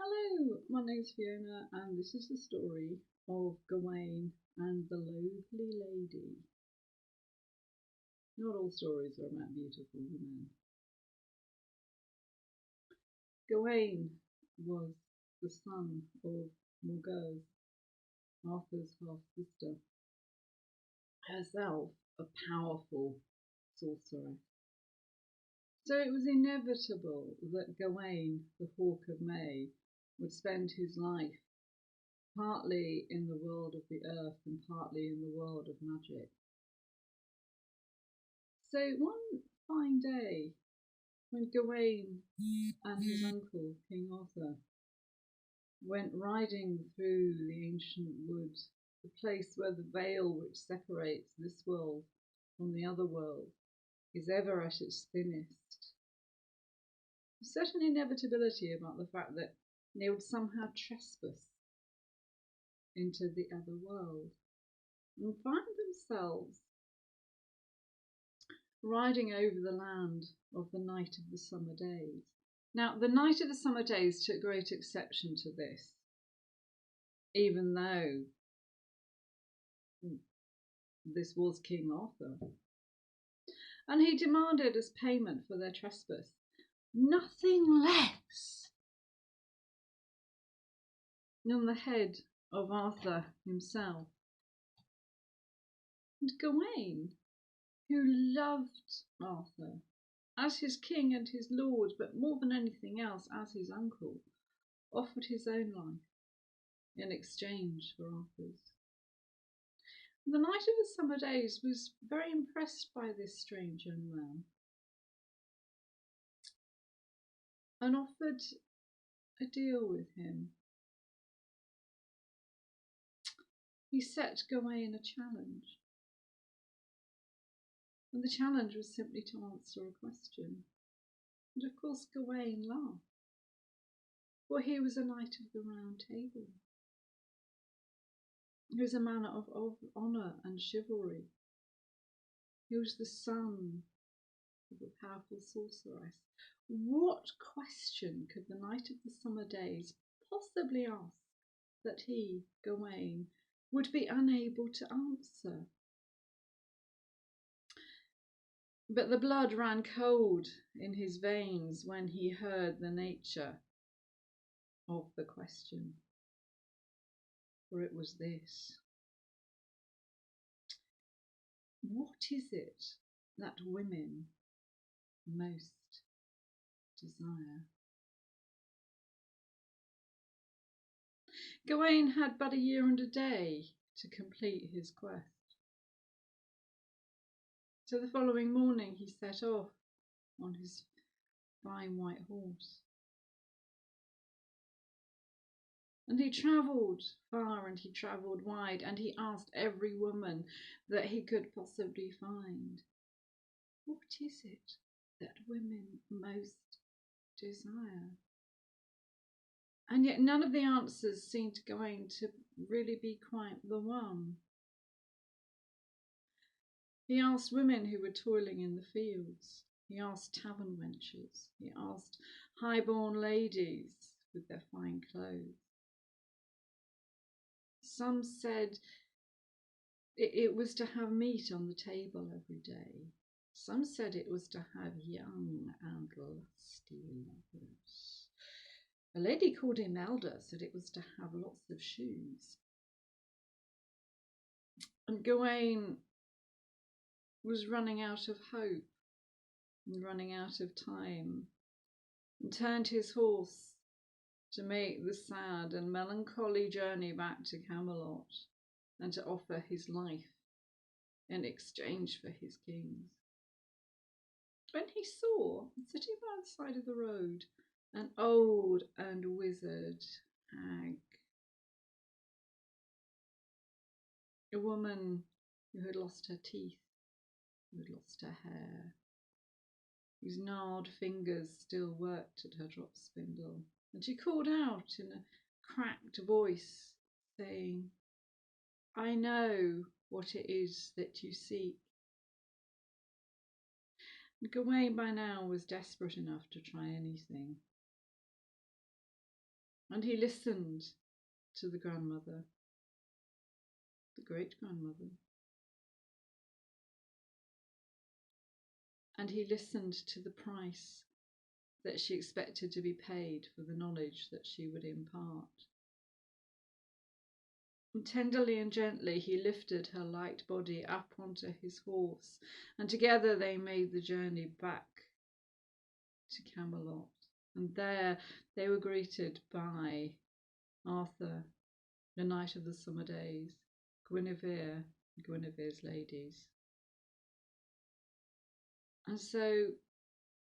Hello, my name's Fiona, and this is the story of Gawain and the Loathly Lady. Not all stories are about beautiful women. Gawain was the son of Morgause, Arthur's half-sister, herself a powerful sorceress. So it was inevitable that Gawain, the Hawk of May, would spend his life partly in the world of the earth and partly in the world of magic. So one fine day, when Gawain and his uncle, King Arthur, went riding through the ancient wood, the place where the veil which separates this world from the other world is ever at its thinnest, there's certain inevitability about the fact that they would somehow trespass into the other world and find themselves riding over the land of the Night of the Summer Days. Now, the Night of the Summer Days took great exception to this, even though this was King Arthur. And he demanded as payment for their trespass nothing less than the head of Arthur himself. And Gawain, who loved Arthur as his king and his lord, but more than anything else as his uncle, offered his own life in exchange for Arthur's. The Knight of the Summer Days was very impressed by this strange young man and offered a deal with him. He set Gawain a challenge, and the challenge was simply to answer a question. And of course Gawain laughed, for he was a knight of the Round Table. He was a man of honour and chivalry. He was the son of a powerful sorceress. What question could the Knight of the Summer Days possibly ask that he, Gawain, would be unable to answer? But the blood ran cold in his veins when he heard the nature of the question. For it was this: what is it that women most desire? Gawain had but a year and a day to complete his quest. So the following morning he set off on his fine white horse. And he travelled far and he travelled wide, and he asked every woman that he could possibly find, what is it that women most desire? And yet none of the answers seemed going to really be quite the one. He asked women who were toiling in the fields. He asked tavern wenches. He asked high-born ladies with their fine clothes. Some said it was to have meat on the table every day. Some said it was to have young and lusty lovers. A lady called Imelda said it was to have lots of shoes. And Gawain was running out of hope and running out of time, and turned his horse to make the sad and melancholy journey back to Camelot and to offer his life in exchange for his king's. When he saw, sitting by the side of the road, an old and withered hag, a woman who had lost her teeth, who had lost her hair, whose gnarled fingers still worked at her drop spindle, and she called out in a cracked voice, saying, "I know what it is that you seek." And Gawain by now was desperate enough to try anything. And he listened to the grandmother, the great-grandmother. And he listened to the price that she expected to be paid for the knowledge that she would impart. And tenderly and gently he lifted her light body up onto his horse, and together they made the journey back to Camelot. And there they were greeted by Arthur, the Knight of the Summer Days, Guinevere, Guinevere's ladies. And so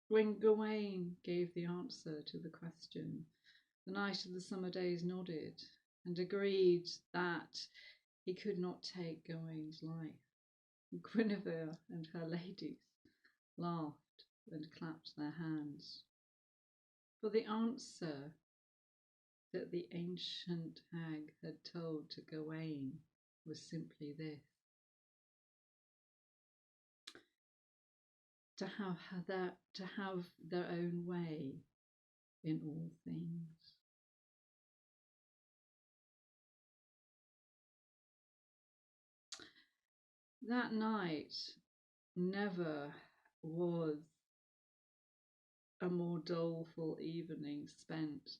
when Gawain gave the answer to the question, the Knight of the Summer Days nodded and agreed that he could not take Gawain's life. Guinevere and her ladies laughed and clapped their hands. For the answer that the ancient hag had told to Gawain was simply this: to have their own way in all things. That night never was a more doleful evening spent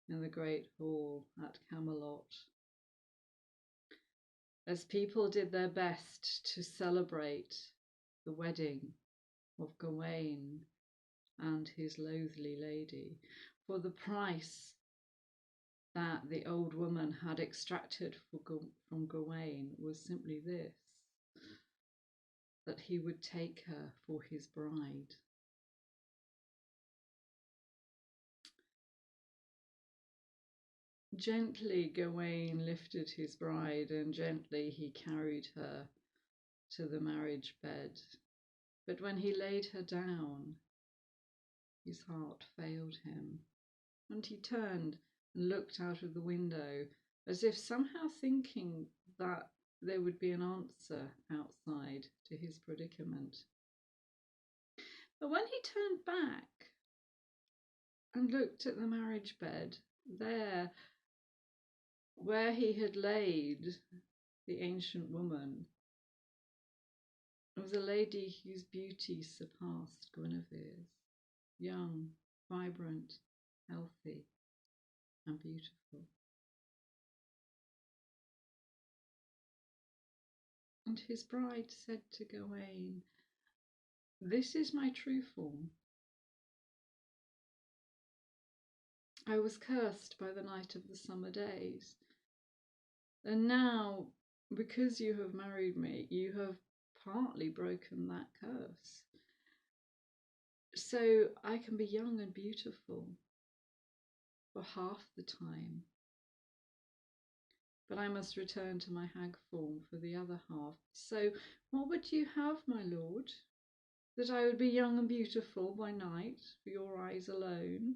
in the great hall at Camelot, as people did their best to celebrate the wedding of Gawain and his Loathly lady. For the price that the old woman had extracted from Gawain was simply this: that he would take her for his bride. Gently Gawain lifted his bride, and gently he carried her to the marriage bed. But when he laid her down, his heart failed him, and he turned and looked out of the window, as if somehow thinking that there would be an answer outside to his predicament. But when he turned back and looked at the marriage bed, there, where he had laid the ancient woman, was a lady whose beauty surpassed Guinevere's, young, vibrant, healthy, and beautiful. And his bride said to Gawain, "This is my true form. I was cursed by the Knight of the Summer Days, and now, because you have married me, you have partly broken that curse. So I can be young and beautiful for half the time, but I must return to my hag form for the other half. So what would you have, my lord? That I would be young and beautiful by night for your eyes alone,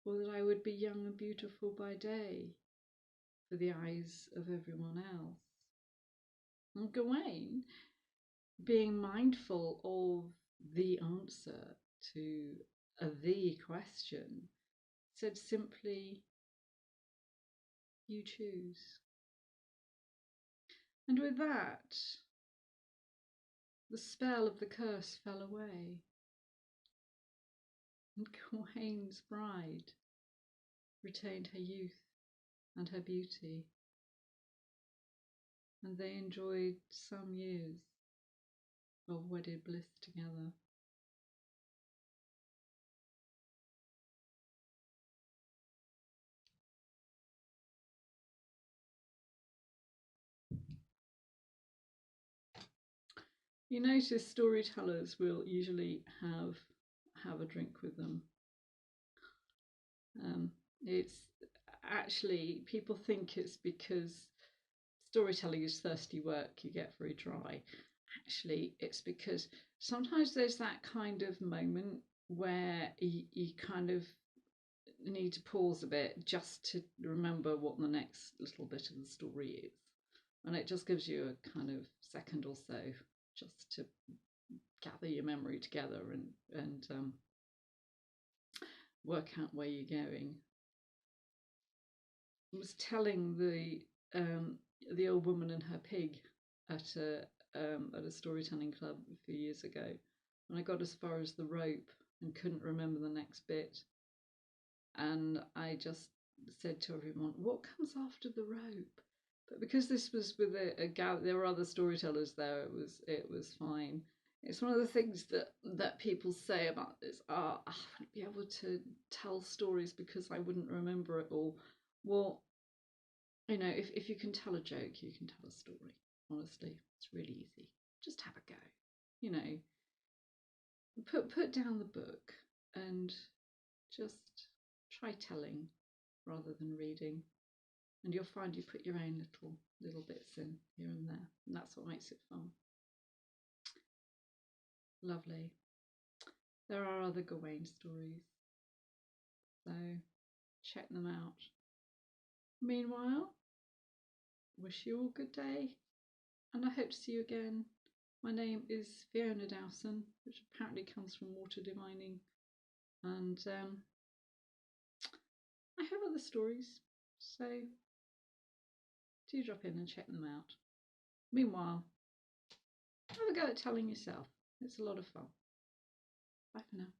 or that I would be young and beautiful by day for the eyes of everyone else?" And Gawain, being mindful of the answer to the question, said simply, "You choose." And with that, the spell of the curse fell away, and Gawain's bride retained her youth and her beauty, and they enjoyed some years of wedded bliss together. You notice storytellers will usually have a drink with them. It's actually, people think it's because storytelling is thirsty work, you get very dry. Actually, it's because sometimes there's that kind of moment where you kind of need to pause a bit just to remember what the next little bit of the story is. And it just gives you a kind of second or so just to gather your memory together and work out where you're going. was telling the old woman and her pig at a storytelling club a few years ago, and I got as far as the rope and couldn't remember the next bit, and I just said to everyone, "What comes after the rope?" But because this was with there were other storytellers there. It was fine. It's one of the things that people say about this. I wouldn't be able to tell stories because I wouldn't remember it all. Well, if you can tell a joke, you can tell a story. Honestly, it's really easy. Just have a go. You know, put down the book and just try telling rather than reading, and you'll find you put your own little bits in here and there, and that's what makes it fun. Lovely. There are other Gawain stories, so check them out. Meanwhile, wish you all good day, and I hope to see you again. My name is Fiona Dowson, which apparently comes from water divining, and I have other stories, so do drop in and check them out. Meanwhile, have a go at telling yourself. It's a lot of fun. Bye for now.